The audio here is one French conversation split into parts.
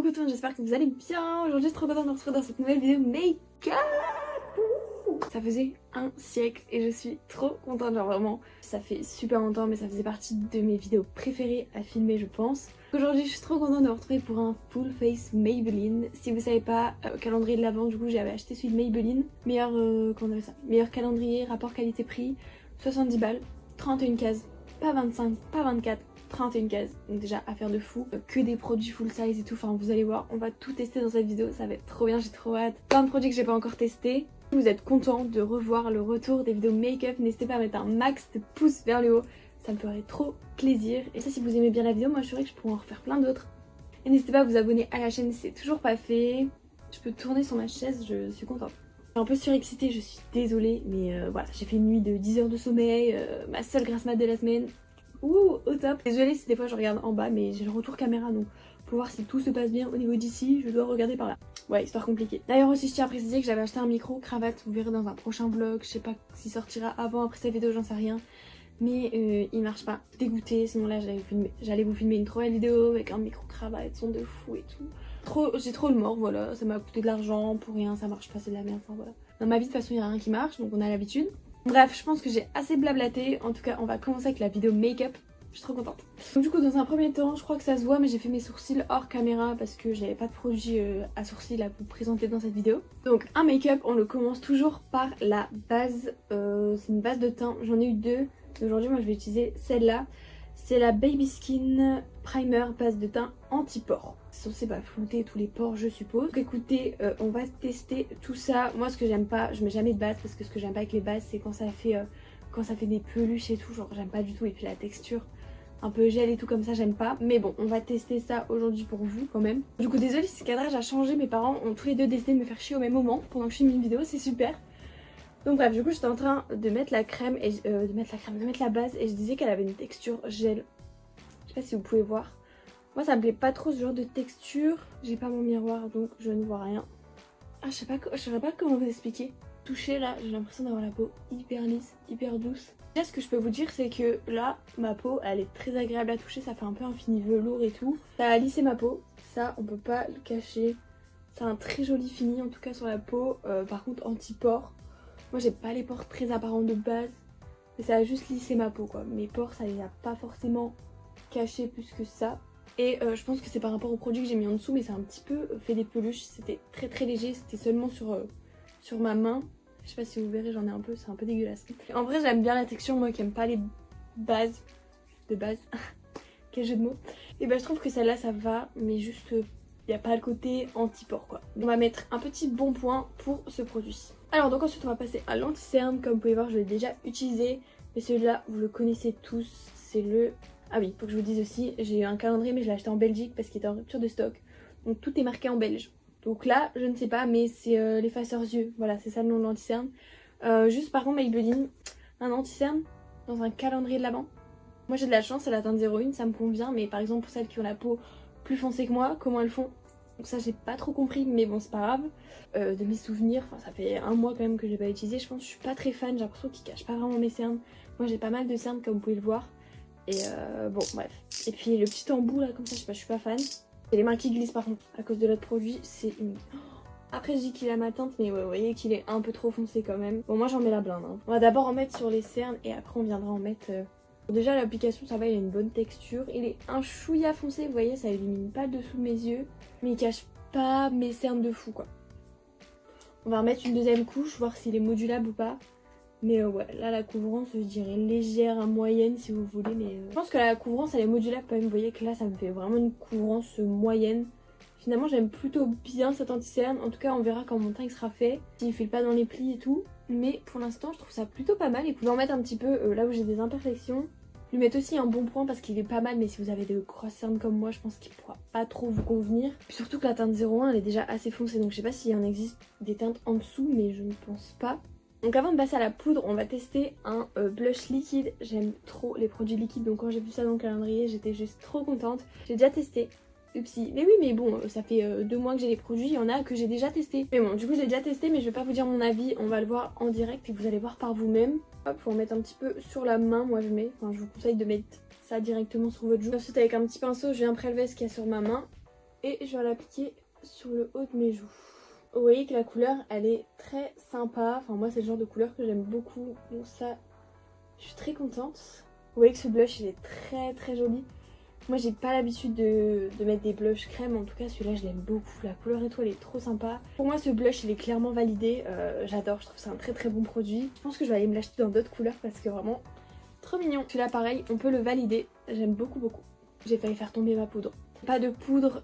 Coucou tout le monde, j'espère que vous allez bien. Aujourd'hui je suis trop contente de vous retrouver dans cette nouvelle vidéo make-up. Ça faisait un siècle et je suis trop contente, genre vraiment. Ça fait super longtemps mais ça faisait partie de mes vidéos préférées à filmer je pense. Aujourd'hui je suis trop contente de vous retrouver pour un full face Maybelline. Si vous savez pas, calendrier de l'avant, du coup j'avais acheté celui de Maybelline. Meilleur, comment on appelle ça, meilleur calendrier, rapport qualité-prix, 70 balles, 31 cases, pas 25, pas 24. 31 cases, donc déjà affaire de fou, que des produits full size et tout, enfin vous allez voir, on va tout tester dans cette vidéo, ça va être trop bien, j'ai trop hâte. Plein de produits que j'ai pas encore testés. Si vous êtes content de revoir le retour des vidéos make-up, n'hésitez pas à mettre un max de pouces vers le haut, ça me ferait trop plaisir. Et ça, si vous aimez bien la vidéo, moi je suis sûre que je pourrais en refaire plein d'autres. Et n'hésitez pas à vous abonner à la chaîne si c'est toujours pas fait. Je peux tourner sur ma chaise, je suis contente. Je suis un peu surexcitée, je suis désolée, mais voilà, j'ai fait une nuit de 10 heures de sommeil, ma seule grasse mat de la semaine. Ouh, au top. Désolée si des fois je regarde en bas, mais j'ai le retour caméra donc pour voir si tout se passe bien au niveau d'ici, je dois regarder par là. Ouais, histoire compliquée. D'ailleurs aussi je tiens à préciser que j'avais acheté un micro cravate, vous verrez dans un prochain vlog, je sais pas s'il sortira avant, après cette vidéo, j'en sais rien. Mais il marche pas, dégoûtée, sinon là j'allais vous filmer une trop belle vidéo avec un micro cravate, son de fou et tout. J'ai trop le mort, voilà, ça m'a coûté de l'argent pour rien, ça marche pas, c'est de la merde, enfin voilà. Dans ma vie de toute façon il y a rien qui marche, donc on a l'habitude. Bref, je pense que j'ai assez blablaté. En tout cas, on va commencer avec la vidéo make-up. Je suis trop contente. Donc du coup, dans un premier temps, je crois que ça se voit, mais j'ai fait mes sourcils hors caméra parce que j'avais pas de produit à sourcils à vous présenter dans cette vidéo. Donc un make-up, on le commence toujours par la base. C'est une base de teint. J'en ai eu deux. Aujourd'hui, moi, je vais utiliser celle-là. C'est la Baby Skin Primer base de teint anti-pores. C'est censé flouter tous les pores je suppose. Donc écoutez, on va tester tout ça. Moi ce que j'aime pas, je mets jamais de base parce que ce que j'aime pas avec les bases c'est quand ça fait des peluches et tout, genre j'aime pas du tout. Et puis la texture un peu gel et tout comme ça j'aime pas. Mais bon, on va tester ça aujourd'hui pour vous quand même. Du coup désolée si ce cadrage a changé, mes parents ont tous les deux décidé de me faire chier au même moment pendant que je filme une vidéo, c'est super. Donc bref, du coup j'étais en train de mettre la crème et de mettre la base et je disais qu'elle avait une texture gel. Je sais pas si vous pouvez voir. Moi ça me plaît pas trop ce genre de texture. J'ai pas mon miroir donc je ne vois rien. Ah je saurais pas comment vous expliquer. Toucher là, j'ai l'impression d'avoir la peau hyper lisse, hyper douce. Déjà ce que je peux vous dire c'est que là ma peau elle est très agréable à toucher. Ça fait un peu un fini velours et tout. Ça a lissé ma peau, ça on peut pas le cacher. C'est un très joli fini en tout cas sur la peau. Par contre anti-pores. Moi j'ai pas les pores très apparents de base. Mais ça a juste lissé ma peau quoi. Mes pores ça les a pas forcément cachés plus que ça. Et je pense que c'est par rapport au produit que j'ai mis en dessous, mais c'est un petit peu fait des peluches. C'était très léger, c'était seulement sur ma main. Je sais pas si vous verrez, j'en ai un peu, c'est un peu dégueulasse. En vrai j'aime bien la texture, moi qui aime pas les bases de base. Quel jeu de mots. Et bah je trouve que celle-là ça va, mais juste il n'y a pas le côté anti-pores quoi. On va mettre un petit bon point pour ce produit. Alors donc ensuite on va passer à l'anti-cerne. Comme vous pouvez voir je l'ai déjà utilisé, mais celui-là vous le connaissez tous, c'est le... Ah oui, faut que je vous dise aussi, j'ai eu un calendrier mais je l'ai acheté en Belgique parce qu'il était en rupture de stock. Donc tout est marqué en belge. Donc là, je ne sais pas, mais c'est l'effaceur yeux. Voilà, c'est ça le nom de l'anti-cerne. Juste par contre, Maybelline, un anti-cerne dans un calendrier de l'Avent. Moi j'ai de la chance, c'est la teinte 01, ça me convient. Mais par exemple pour celles qui ont la peau plus foncée que moi, comment elles font? Donc ça j'ai pas trop compris, mais bon c'est pas grave. De mes souvenirs, ça fait un mois quand même que j'ai pas utilisé. Je pense que je suis pas très fan, j'ai l'impression qu'ils cachent pas vraiment mes cernes. Moi j'ai pas mal de cernes comme vous pouvez le voir. Et bon bref. Et puis le petit embout là comme ça, je suis pas fan. Et les mains qui glissent par contre à cause de l'autre produit, c'est humide. Après je dis qu'il a ma teinte, mais ouais, vous voyez qu'il est un peu trop foncé quand même. Bon moi j'en mets la blinde hein. On va d'abord en mettre sur les cernes et après on viendra en mettre... Déjà l'application ça va, il a une bonne texture. Il est un chouïa foncé, vous voyez ça illumine pas le dessous de mes yeux. Mais il cache pas mes cernes de fou quoi. On va remettre une deuxième couche, voir s'il est modulable ou pas. Mais ouais, là la couvrance je dirais légère à moyenne si vous voulez. Mais je pense que la couvrance elle est modulable quand même. Vous voyez que là ça me fait vraiment une couvrance moyenne. Finalement j'aime plutôt bien cet anti-cerne. En tout cas on verra quand mon teint il sera fait, s'il file pas dans les plis et tout. Mais pour l'instant je trouve ça plutôt pas mal. Et vous pouvez en mettre un petit peu là où j'ai des imperfections. Lui mettre aussi un bon point parce qu'il est pas mal. Mais si vous avez de grosses cernes comme moi je pense qu'il pourra pas trop vous convenir. Puis surtout que la teinte 01 elle est déjà assez foncée. Donc je sais pas s'il en existe des teintes en dessous, mais je ne pense pas. Donc avant de passer à la poudre, on va tester un blush liquide. J'aime trop les produits liquides, donc quand j'ai vu ça dans le calendrier, j'étais juste trop contente. J'ai déjà testé. Oupsie. Mais oui, mais bon, ça fait 2 mois que j'ai les produits, il y en a que j'ai déjà testé. Mais bon, du coup j'ai déjà testé, mais je vais pas vous dire mon avis, on va le voir en direct et vous allez voir par vous-même. Hop, faut en mettre un petit peu sur la main, moi je mets. Enfin, je vous conseille de mettre ça directement sur votre joue. Ensuite avec un petit pinceau, je viens prélever ce qu'il y a sur ma main. et je vais l'appliquer sur le haut de mes joues. Vous voyez que la couleur elle est très sympa, enfin moi c'est le genre de couleur que j'aime beaucoup, donc ça je suis très contente. Vous voyez que ce blush il est très joli. Moi j'ai pas l'habitude de mettre des blushs crème, en tout cas celui-là je l'aime beaucoup, la couleur et tout elle est trop sympa. Pour moi ce blush il est clairement validé, j'adore, je trouve c'est un très bon produit. Je pense que je vais aller me l'acheter dans d'autres couleurs parce que vraiment trop mignon. Celui-là pareil, on peut le valider, j'aime beaucoup. J'ai failli faire tomber ma poudre. Pas de poudre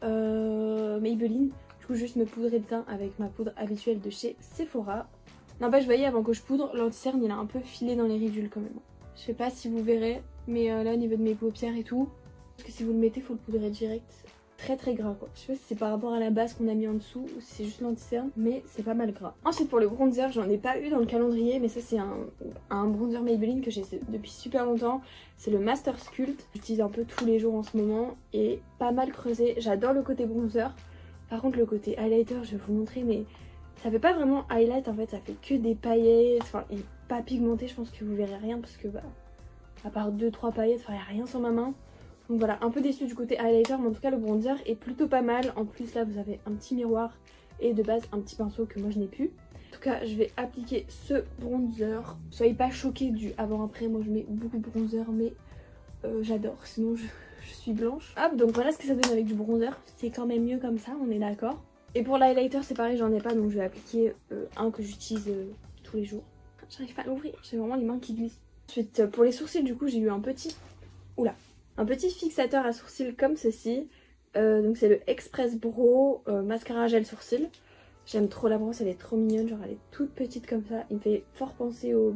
Maybelline, du coup juste me poudrer le teint avec ma poudre habituelle de chez Sephora. N'empêche, vous voyez avant que je poudre, l'anti-cerne il a un peu filé dans les ridules quand même. Je sais pas si vous verrez, mais là au niveau de mes paupières et tout, parce que si vous le mettez faut le poudrer direct. Très gras quoi. Je sais pas si c'est par rapport à la base qu'on a mis en dessous ou si c'est juste l'anti-cerne, mais c'est pas mal gras. Ensuite pour le bronzer, j'en ai pas eu dans le calendrier, mais ça c'est un bronzer Maybelline que j'ai depuis super longtemps. C'est le Master Sculpt. J'utilise un peu tous les jours en ce moment et pas mal creusé. J'adore le côté bronzer. Par contre le côté highlighter, je vais vous montrer, mais ça fait pas vraiment highlight en fait, ça fait que des paillettes. Enfin il est pas pigmenté, je pense que vous verrez rien parce que bah à part 2-3 paillettes, enfin il n'y a rien sur ma main. Donc voilà, un peu déçue du côté highlighter, mais en tout cas le bronzer est plutôt pas mal. En plus là vous avez un petit miroir et de base un petit pinceau que moi je n'ai plus. En tout cas je vais appliquer ce bronzer. Soyez pas choqués du avant-après, moi je mets beaucoup de bronzer mais j'adore, sinon je suis blanche. Hop, donc voilà ce que ça donne avec du bronzer, c'est quand même mieux comme ça, on est d'accord. Et pour l'highlighter c'est pareil, j'en ai pas donc je vais appliquer un que j'utilise tous les jours. J'arrive pas à l'ouvrir, j'ai vraiment les mains qui glissent. Ensuite pour les sourcils du coup j'ai eu un petit... Oula, un petit fixateur à sourcils comme ceci. Donc c'est le Express Brow mascara gel sourcil. J'aime trop la brosse, elle est trop mignonne, genre elle est toute petite comme ça. Il me fait fort penser au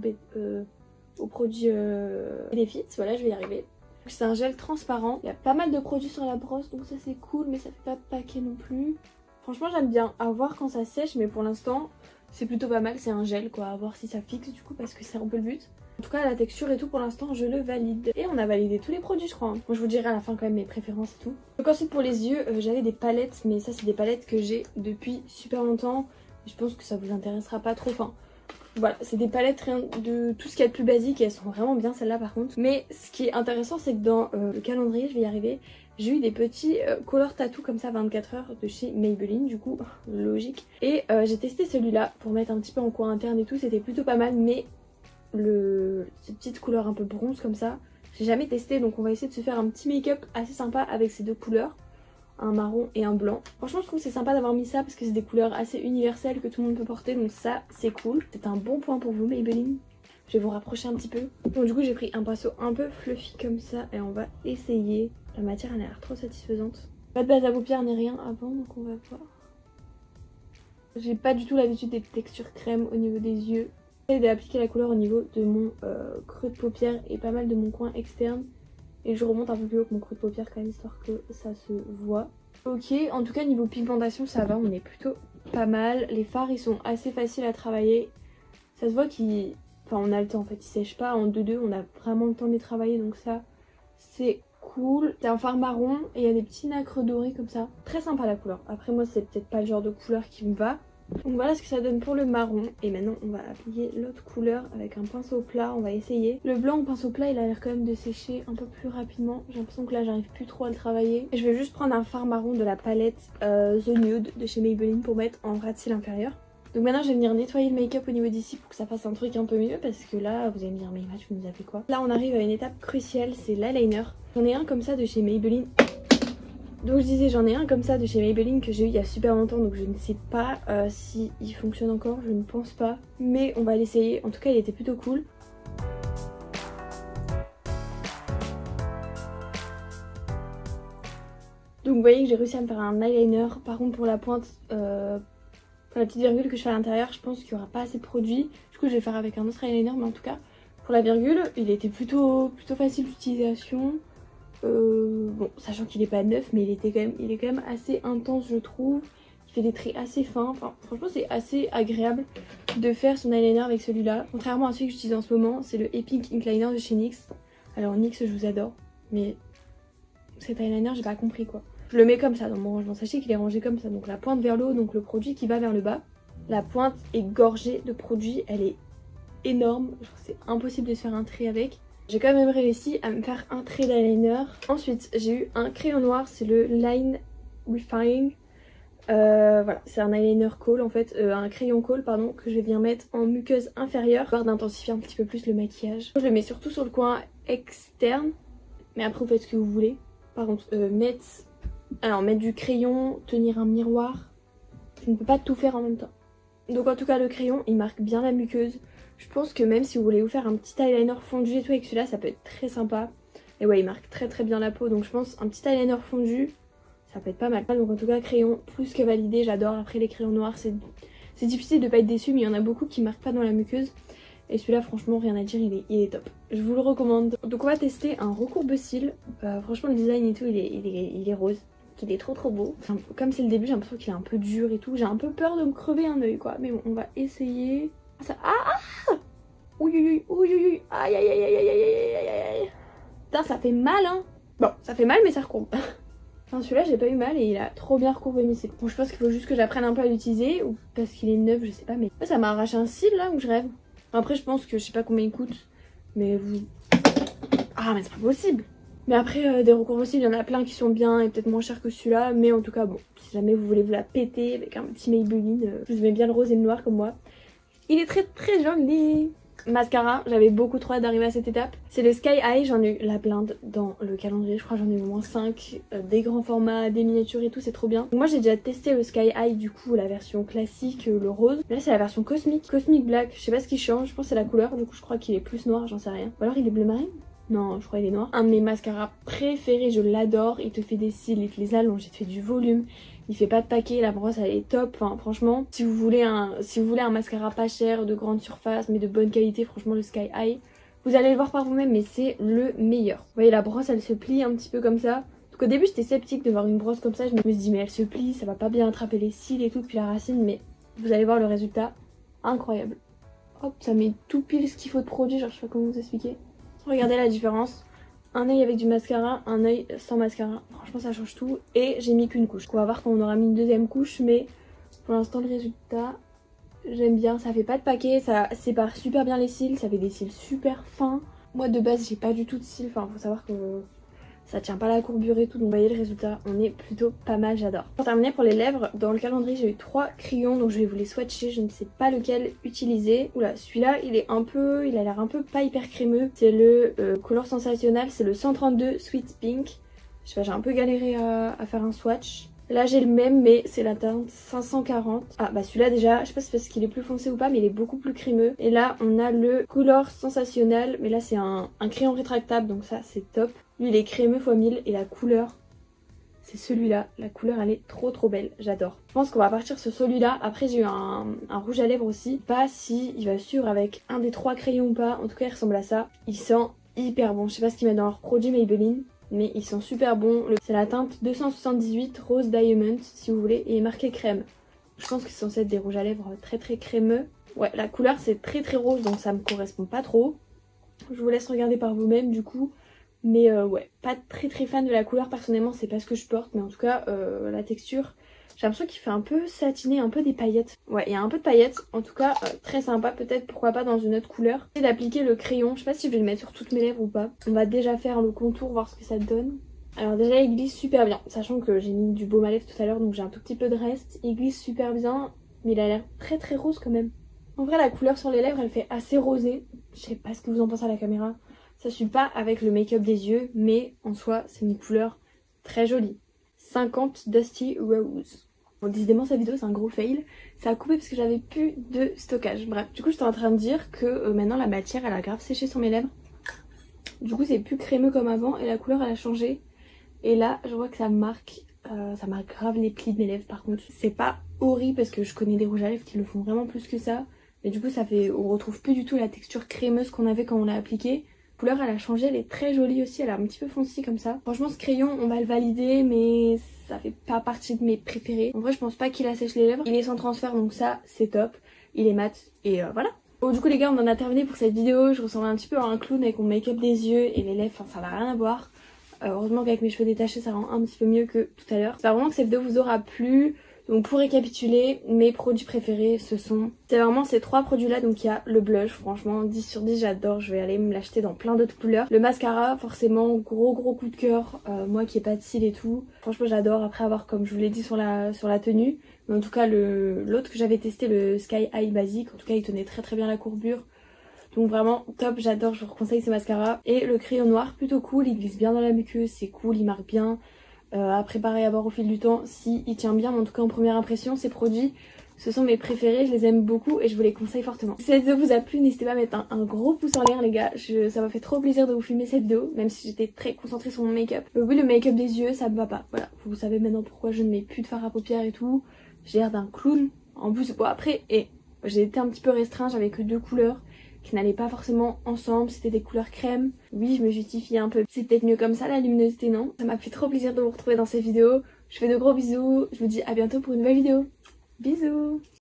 produit Benefit. Voilà, je vais y arriver. C'est un gel transparent. Il y a pas mal de produits sur la brosse, donc ça c'est cool, mais ça fait pas paquet non plus. Franchement j'aime bien, à voir quand ça sèche, mais pour l'instant c'est plutôt pas mal. C'est un gel quoi, à voir si ça fixe du coup parce que c'est un peu le but. En tout cas la texture et tout pour l'instant je le valide. Et on a validé tous les produits je crois. Moi je vous dirai à la fin quand même mes préférences et tout. Donc ensuite pour les yeux j'avais des palettes, mais ça c'est des palettes que j'ai depuis super longtemps. Et je pense que ça vous intéressera pas trop. Enfin voilà, c'est des palettes rien de tout ce qu'il y a de plus basique et elles sont vraiment bien celles-là par contre. Mais ce qui est intéressant c'est que dans le calendrier, je vais y arriver, j'ai eu des petits color tattoo comme ça 24 heures de chez Maybelline, du coup logique. Et j'ai testé celui-là pour mettre un petit peu en coin interne et tout, c'était plutôt pas mal, mais cette petite couleur un peu bronze comme ça, j'ai jamais testé, donc on va essayer de se faire un petit make-up assez sympa avec ces deux couleurs, un marron et un blanc. Franchement je trouve que c'est sympa d'avoir mis ça parce que c'est des couleurs assez universelles que tout le monde peut porter, donc ça c'est cool. C'est un bon point pour vous Maybelline. Je vais vous rapprocher un petit peu. Donc du coup j'ai pris un pinceau un peu fluffy comme ça et on va essayer. La matière elle a l'air trop satisfaisante. Pas de base à paupières ni rien avant, donc on va voir. J'ai pas du tout l'habitude des textures crème au niveau des yeux. J'essaie d'appliquer la couleur au niveau de mon creux de paupière et pas mal de mon coin externe. Et je remonte un peu plus haut que mon creux de paupière quand même, histoire que ça se voit. Ok, en tout cas niveau pigmentation ça va, on est plutôt pas mal. Les fards ils sont assez faciles à travailler. Ça se voit qu'ils... Enfin on a le temps en fait, ils sèchent pas. En 2-2 on a vraiment le temps de les travailler, donc ça c'est cool. C'est un fard marron et il y a des petits nacres dorés comme ça. Très sympa la couleur. Après moi c'est peut-être pas le genre de couleur qui me va. Donc voilà ce que ça donne pour le marron. Et maintenant on va appliquer l'autre couleur avec un pinceau plat, on va essayer. Le blanc au pinceau plat il a l'air quand même de sécher un peu plus rapidement. J'ai l'impression que là j'arrive plus trop à le travailler. Et je vais juste prendre un fard marron de la palette The Nude de chez Maybelline pour mettre en ras de cils inférieur. Donc maintenant je vais venir nettoyer le make-up au niveau d'ici pour que ça fasse un truc un peu mieux, parce que là vous allez me dire mais Match vous nous avez quoi. Là on arrive à une étape cruciale, c'est l'eyeliner. J'en ai un comme ça de chez Maybelline. Donc je disais j'en ai un comme ça de chez Maybelline que j'ai eu il y a super longtemps, donc je ne sais pas si il fonctionne encore, je ne pense pas. Mais on va l'essayer, en tout cas il était plutôt cool. Donc vous voyez que j'ai réussi à me faire un eyeliner. Par contre pour la pointe, pour la petite virgule que je fais à l'intérieur, je pense qu'il n'y aura pas assez de produit. Du coup je vais faire avec un autre eyeliner, mais en tout cas pour la virgule il était plutôt facile d'utilisation. Bon, sachant qu'il est pas neuf, mais il est quand même assez intense je trouve. Il fait des traits assez fins, enfin franchement c'est assez agréable de faire son eyeliner avec celui-là. Contrairement à celui que j'utilise en ce moment, c'est le Epic Ink Liner de chez NYX. Alors NYX je vous adore, mais cet eyeliner j'ai pas compris quoi. Je le mets comme ça dans mon rangement, sachez qu'il est rangé comme ça, donc la pointe vers le haut, donc le produit qui va vers le bas. La pointe est gorgée de produit, elle est énorme, c'est impossible de se faire un trait avec. J'ai quand même réussi à me faire un trait d'eyeliner. Ensuite j'ai eu un crayon noir, c'est le Line Refining. Voilà, c'est un eyeliner kohl en fait, un crayon kohl pardon, que je vais venir mettre en muqueuse inférieure, histoire d'intensifier un petit peu plus le maquillage. Je le mets surtout sur le coin externe, mais après vous faites ce que vous voulez. Par contre, mettre du crayon, tenir un miroir, je ne peux pas tout faire en même temps. Donc en tout cas le crayon il marque bien la muqueuse. Je pense que même si vous voulez vous faire un petit eyeliner fondu et tout avec celui-là, ça peut être très sympa. Et ouais, il marque très très bien la peau, donc je pense un petit eyeliner fondu ça peut être pas mal. Donc en tout cas crayon plus que validé, j'adore. Après les crayons noirs c'est difficile de pas être déçu, mais il y en a beaucoup qui marquent pas dans la muqueuse. Et celui-là franchement rien à dire, il est top. Je vous le recommande. Donc on va tester un recourbe-cils. Franchement le design et tout il est rose. Il est trop beau. Comme c'est le début j'ai l'impression qu'il est un peu dur et tout. J'ai un peu peur de me crever un œil quoi. Mais bon on va essayer. Ouh aïe aïe aïe aïe aïe aïe aïe aïe. Putain ça fait mal hein. Bon ça fait mal mais ça recourbe. Enfin celui-là j'ai pas eu mal et il a trop bien recourbé mes cils. Bon je pense qu'il faut juste que j'apprenne un peu à l'utiliser ou parce qu'il est neuf je sais pas mais ça m'a arraché un cil là ou je rêve. Après je pense que je sais pas combien il coûte mais vous... Ah mais c'est pas possible. Mais après des recourbe cils il y en a plein qui sont bien et peut-être moins chers que celui-là mais en tout cas bon si jamais vous voulez vous la péter avec un petit Maybelline, vous aimez bien le rose et le noir comme moi. Il est très joli. Mascara, j'avais beaucoup trop hâte d'arriver à cette étape. C'est le Sky High, j'en ai eu la blinde dans le calendrier, je crois j'en ai eu au moins 5, des grands formats, des miniatures et tout, c'est trop bien. Moi j'ai déjà testé le Sky High du coup, la version classique, le rose. Là c'est la version Cosmic Black, je sais pas ce qui change, je pense que c'est la couleur, du coup je crois qu'il est plus noir, j'en sais rien. Ou alors il est bleu marine? Non, je crois qu'il est noir. Un de mes mascaras préférés, je l'adore, il te fait des cils, il te les allonge, il te fait du volume. Il fait pas de paquet, la brosse elle est top, enfin franchement si vous voulez un mascara pas cher, de grande surface mais de bonne qualité, franchement le Sky High, vous allez le voir par vous-même mais c'est le meilleur. Vous voyez la brosse elle se plie un petit peu comme ça. Donc au début j'étais sceptique de voir une brosse comme ça, je me suis dit mais elle se plie, ça va pas bien attraper les cils et tout depuis la racine, mais vous allez voir le résultat, incroyable. Hop, ça met tout pile ce qu'il faut de produit, genre je sais pas comment vous expliquer. Regardez la différence. Un œil avec du mascara, un œil sans mascara. Franchement ça change tout. Et j'ai mis qu'une couche. On va voir quand on aura mis une deuxième couche. Mais pour l'instant le résultat, j'aime bien. Ça fait pas de paquet, ça sépare super bien les cils. Ça fait des cils super fins. Moi de base j'ai pas du tout de cils. Enfin faut savoir que ça tient pas la courbure et tout. Donc vous voyez le résultat, on est plutôt pas mal, j'adore. Pour terminer pour les lèvres, dans le calendrier j'ai eu 3 crayons. Donc je vais vous les swatcher, je ne sais pas lequel utiliser. Oula celui-il a l'air un peu pas hyper crémeux. C'est le Color Sensationnel, c'est le 132 Sweet Pink. Je sais pas, j'ai un peu galéré à faire un swatch. Là j'ai le même mais c'est la teinte 540. Ah bah celui-là déjà, je sais pas si c'est parce qu'il est plus foncé ou pas mais il est beaucoup plus crémeux. Et là on a le Color Sensationnel, mais là c'est un crayon rétractable donc ça c'est top. Lui il est crémeux x 1000 et la couleur c'est celui-là. La couleur elle est trop belle, j'adore. Je pense qu'on va partir sur celui-là. Après j'ai eu un rouge à lèvres aussi. Pas si il va suivre avec un des 3 crayons ou pas. En tout cas il ressemble à ça. Il sent hyper bon. Je sais pas ce qu'ils mettent dans leur produit Maybelline. Mais ils sont super bons. C'est la teinte 278 Rose Diamond si vous voulez. Et il est marqué crème. Je pense que c'est censé être des rouges à lèvres très crémeux. Ouais la couleur c'est très rose donc ça me correspond pas trop. Je vous laisse regarder par vous-même du coup. Mais ouais, pas très fan de la couleur personnellement, c'est pas ce que je porte. Mais en tout cas, la texture, j'ai l'impression qu'il fait un peu satiné, un peu des paillettes. Ouais, il y a un peu de paillettes. En tout cas, très sympa. Peut-être, pourquoi pas, dans une autre couleur. Et d'appliquer le crayon. Je sais pas si je vais le mettre sur toutes mes lèvres ou pas. On va déjà faire le contour, voir ce que ça donne. Alors déjà, il glisse super bien. Sachant que j'ai mis du baume à lèvres tout à l'heure, donc j'ai un tout petit peu de reste. Il glisse super bien, mais il a l'air très rose quand même. En vrai, la couleur sur les lèvres, elle fait assez rosée. Je sais pas ce que vous en pensez à la caméra. Ça suit pas avec le make-up des yeux, mais en soi, c'est une couleur très jolie. 50 Dusty Rose. Bon, décidément, cette vidéo, c'est un gros fail. Ça a coupé parce que j'avais plus de stockage. Bref, du coup, j'étais en train de dire que maintenant, la matière, elle a grave séché sur mes lèvres. Du coup, c'est plus crémeux comme avant et la couleur, elle a changé. Et là, je vois que ça marque grave les plis de mes lèvres. Par contre, c'est pas horrible parce que je connais des rouges à lèvres qui le font vraiment plus que ça. Et du coup, on retrouve plus du tout la texture crémeuse qu'on avait quand on l'a appliqué. La couleur elle a changé, elle est très jolie aussi, elle est un petit peu foncée comme ça. Franchement ce crayon on va le valider mais ça fait pas partie de mes préférés. En vrai je pense pas qu'il assèche les lèvres, il est sans transfert donc ça c'est top. Il est mat et voilà. Bon du coup les gars on en a terminé pour cette vidéo, je ressemble un petit peu à un clown avec mon make-up des yeux et les lèvres, enfin ça n'a rien à voir. Heureusement qu'avec mes cheveux détachés ça rend un petit peu mieux que tout à l'heure. J'espère vraiment que cette vidéo vous aura plu. Donc pour récapituler, mes produits préférés c'est vraiment ces 3 produits là. Donc il y a le blush, franchement 10 sur 10, j'adore, je vais aller me l'acheter dans plein d'autres couleurs. Le mascara, forcément gros coup de cœur, moi qui ai pas de cils et tout, franchement j'adore, après avoir, comme je vous l'ai dit sur la tenue. Mais en tout cas l'autre que j'avais testé, le Sky High Basic, en tout cas il tenait très bien la courbure. Donc vraiment top, j'adore, je vous conseille ce mascara. Et le crayon noir, plutôt cool, il glisse bien dans la muqueuse, c'est cool, il marque bien. À préparer à boire au fil du temps, si il tient bien, mais en tout cas en première impression, ces produits, ce sont mes préférés, je les aime beaucoup et je vous les conseille fortement. Si cette vidéo vous a plu, n'hésitez pas à mettre un gros pouce en l'air les gars, ça m'a fait trop plaisir de vous filmer cette vidéo, même si j'étais très concentrée sur mon make-up. Oui, le make-up des yeux, ça me va pas, voilà, vous savez maintenant pourquoi je ne mets plus de fard à paupières et tout, j'ai l'air d'un clown. En plus, bon après, j'ai été un petit peu restreinte, j'avais que 2 couleurs qui n'allaient pas forcément ensemble, c'était des couleurs crème. Oui, je me justifie un peu, c'est peut-être mieux comme ça la luminosité, non? Ça m'a fait trop plaisir de vous retrouver dans cette vidéo, je fais de gros bisous, je vous dis à bientôt pour une nouvelle vidéo. Bisous.